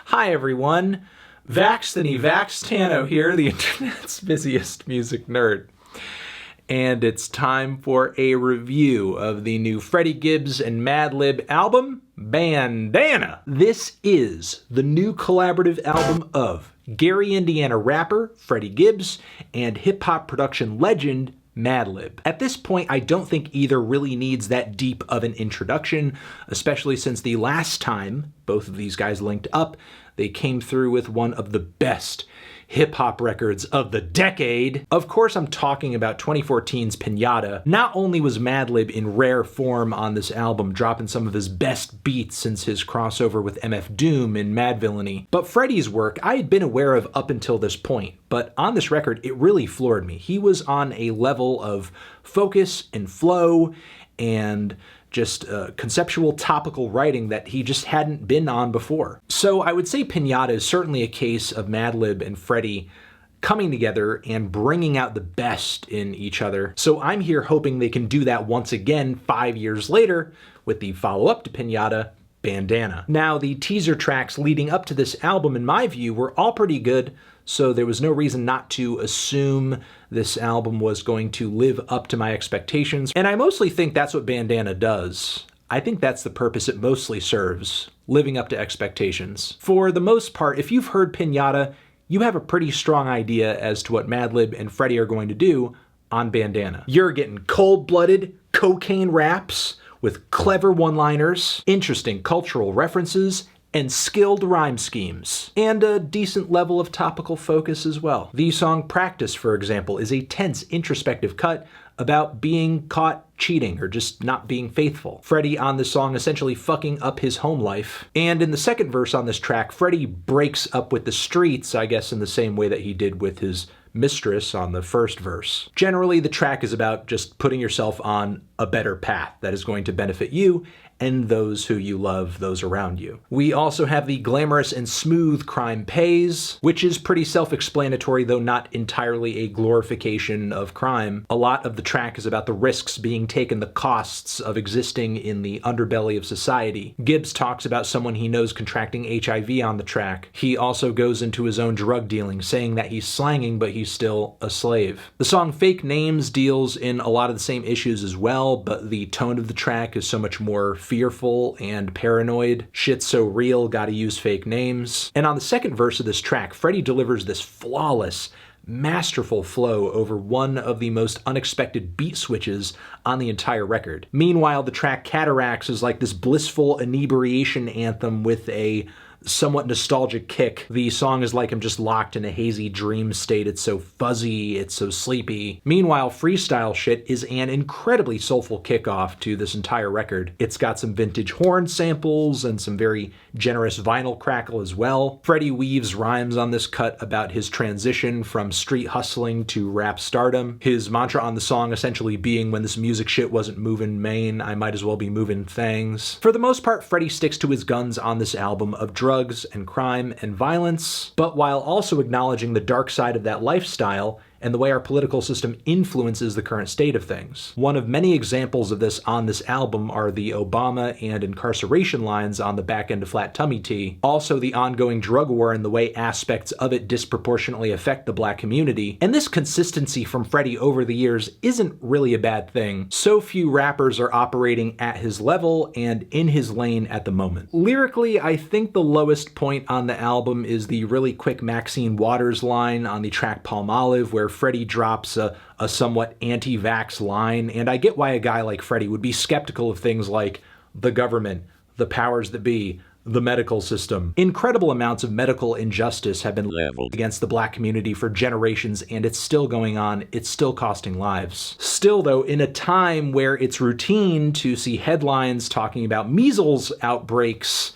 Hi everyone, Vaxtano here, the internet's busiest music nerd. And it's time for a review of the new Freddie Gibbs and Madlib album, Bandana. This is the new collaborative album of Gary, Indiana rapper Freddie Gibbs and hip-hop production legend Madlib. At this point, I don't think either really needs that deep of an introduction, especially since the last time both of these guys linked up, they came through with one of the best hip-hop records of the decade. Of course, I'm talking about 2014's Pinata. Not only was Madlib in rare form on this album, dropping some of his best beats since his crossover with MF Doom in Madvillainy, but Freddie's work I had been aware of up until this point, but on this record, it really floored me. He was on a level of focus and flow and just conceptual topical writing that he just hadn't been on before. So I would say Pinata is certainly a case of Madlib and Freddie coming together and bringing out the best in each other. So I'm here hoping they can do that once again 5 years later with the follow-up to Pinata, Bandana. Now, the teaser tracks leading up to this album, in my view, were all pretty good, so there was no reason not to assume this album was going to live up to my expectations. And I mostly think that's what Bandana does. I think that's the purpose it mostly serves, living up to expectations. For the most part, if you've heard Pinata, you have a pretty strong idea as to what Madlib and Freddie are going to do on Bandana. You're getting cold-blooded cocaine raps with clever one-liners, interesting cultural references, and skilled rhyme schemes, and a decent level of topical focus as well. The song Practice, for example, is a tense, introspective cut about being caught cheating or just not being faithful. Freddie on this song essentially fucking up his home life. And in the second verse on this track, Freddie breaks up with the streets, I guess in the same way that he did with his mistress on the first verse. Generally, the track is about just putting yourself on a better path that is going to benefit you and those who you love, those around you. We also have the glamorous and smooth Crime Pays, which is pretty self-explanatory, though not entirely a glorification of crime. A lot of the track is about the risks being taken, the costs of existing in the underbelly of society. Gibbs talks about someone he knows contracting HIV on the track. He also goes into his own drug dealing, saying that he's slanging, but he's still a slave. The song Fake Names deals in a lot of the same issues as well, but the tone of the track is so much more fearful and paranoid. Shit's so real, gotta use fake names. And on the second verse of this track, Freddie delivers this flawless, masterful flow over one of the most unexpected beat switches on the entire record. Meanwhile, the track Cataracts is like this blissful inebriation anthem with a somewhat nostalgic kick. The song is like I'm just locked in a hazy dream state. It's so fuzzy, it's so sleepy. Meanwhile, Freestyle Shit is an incredibly soulful kickoff to this entire record. It's got some vintage horn samples and some very generous vinyl crackle as well. Freddie weaves rhymes on this cut about his transition from street hustling to rap stardom. His mantra on the song essentially being, when this music shit wasn't moving main, I might as well be moving things. For the most part, Freddie sticks to his guns on this album of drugs and crime and violence, but while also acknowledging the dark side of that lifestyle and the way our political system influences the current state of things. One of many examples of this on this album are the Obama and incarceration lines on the back end of Flat Tummy Tea, also the ongoing drug war and the way aspects of it disproportionately affect the black community. And this consistency from Freddie over the years isn't really a bad thing. So few rappers are operating at his level and in his lane at the moment. Lyrically, I think the lowest point on the album is the really quick Maxine Waters line on the track Palmolive, where Freddie drops a somewhat anti-vax line, and I get why a guy like Freddie would be skeptical of things like the government, the powers that be, the medical system. Incredible amounts of medical injustice have been leveled against the black community for generations, and it's still going on. It's still costing lives. Still, though, in a time where it's routine to see headlines talking about measles outbreaks,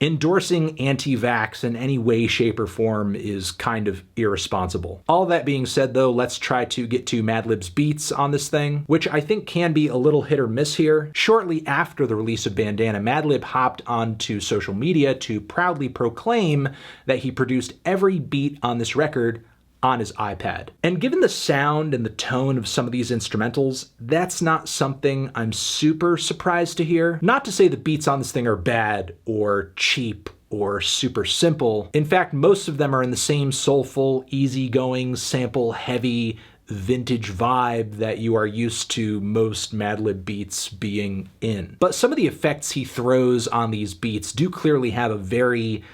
endorsing anti-vax in any way, shape, or form is kind of irresponsible. All that being said, though, let's try to get to Madlib's beats on this thing, which I think can be a little hit or miss here. Shortly after the release of Bandana, Madlib hopped onto social media to proudly proclaim that he produced every beat on this record on his iPad. And given the sound and the tone of some of these instrumentals, that's not something I'm super surprised to hear. Not to say the beats on this thing are bad or cheap or super simple. In fact, most of them are in the same soulful, easygoing, sample-heavy, vintage vibe that you are used to most Madlib beats being in. But some of the effects he throws on these beats do clearly have a very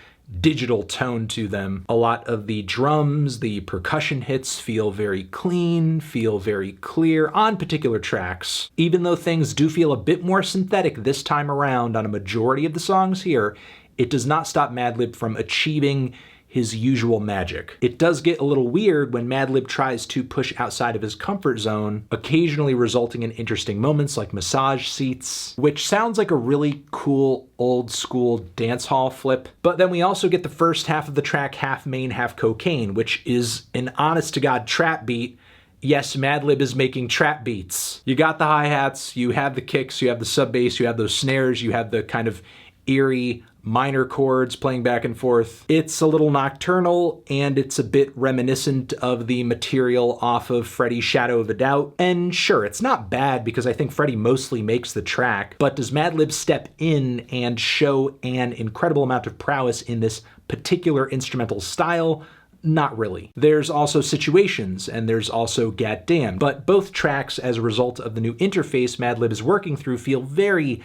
digital tone to them. A lot of the drums, the percussion hits feel very clean, feel very clear on particular tracks. Even though things do feel a bit more synthetic this time around on a majority of the songs here, it does not stop Madlib from achieving his usual magic. It does get a little weird when Madlib tries to push outside of his comfort zone, occasionally resulting in interesting moments like massage seats, which sounds like a really cool old school dance hall flip. But then we also get the first half of the track, Half Main, Half Cocaine, which is an honest to God trap beat. Yes, Madlib is making trap beats. You got the hi-hats, you have the kicks, you have the sub bass, you have those snares, you have the kind of eerie minor chords playing back and forth. It's a little nocturnal, and it's a bit reminiscent of the material off of Freddie's Shadow of a Doubt. And sure, it's not bad because I think Freddie mostly makes the track, but does Madlib step in and show an incredible amount of prowess in this particular instrumental style? Not really. There's also Situations, and there's also Goddamn, but both tracks, as a result of the new interface Madlib is working through, feel very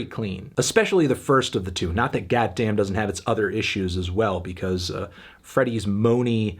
clean, especially the first of the two. Not that Goddamn doesn't have its other issues as well, because Freddie's moany,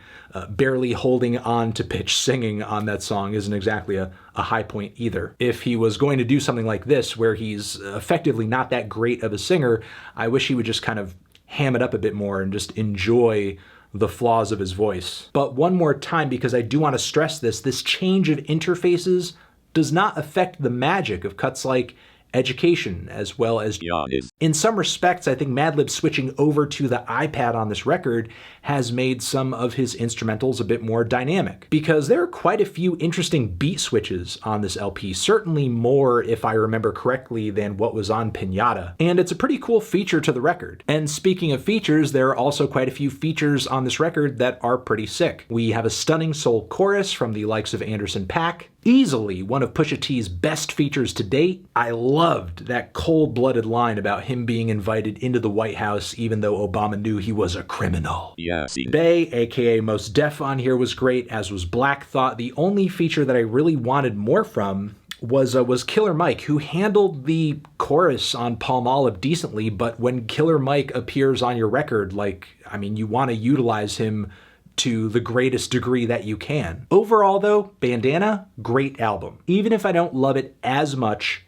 barely holding on to pitch singing on that song isn't exactly a high point either. If he was going to do something like this, where he's effectively not that great of a singer, I wish he would just kind of ham it up a bit more and just enjoy the flaws of his voice. But one more time, because I do want to stress this change of interfaces does not affect the magic of cuts like Education, as well as GIANNIS. In some respects, I think Madlib switching over to the iPad on this record has made some of his instrumentals a bit more dynamic, because there are quite a few interesting beat switches on this LP, certainly more, if I remember correctly, than what was on Pinata. And it's a pretty cool feature to the record. And speaking of features, there are also quite a few features on this record that are pretty sick. We have a stunning soul chorus from the likes of Anderson .Paak, easily one of Pusha T's best features to date. I loved that cold-blooded line about him being invited into the White House even though Obama knew he was a criminal. Yes. Bay, aka Mos Def, on here was great, as was Black Thought. The only feature that I really wanted more from was Killer Mike, who handled the chorus on Palmolive decently, but when Killer Mike appears on your record, you want to utilize him to the greatest degree that you can. Overall though, Bandana, great album. Even if I don't love it as much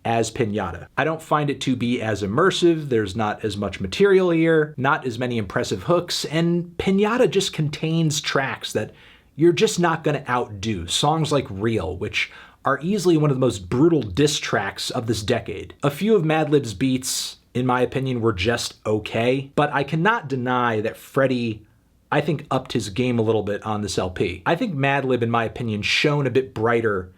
as Pinata. I don't find it to be as immersive, there's not as much material here, not as many impressive hooks, and Pinata just contains tracks that you're just not gonna outdo. Songs like Real, which are easily one of the most brutal diss tracks of this decade. A few of Madlib's beats, in my opinion, were just okay, but I cannot deny that Freddie, I think, upped his game a little bit on this LP. I think Madlib, in my opinion, shone a bit brighter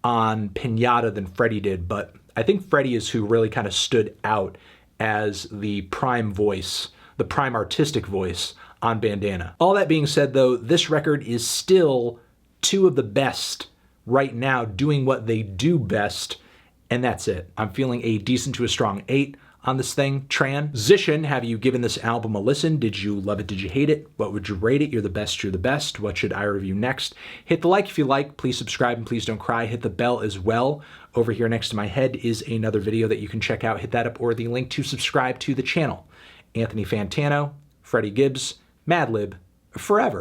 on Pinata than Freddie did, but I think Freddie is who really kind of stood out as the prime voice, the prime artistic voice on Bandana. All that being said though, this record is still two of the best right now doing what they do best, and that's it. I'm feeling a decent to a strong 8 on this thing. Transition, have you given this album a listen? Did you love it? Did you hate it? What would you rate it? You're the best, you're the best. What should I review next? Hit the like if you like, please subscribe, and please don't cry. Hit the bell as well. Over here next to my head is another video that you can check out. Hit that up, or the link to subscribe to the channel. Anthony Fantano, Freddie Gibbs, Madlib, forever.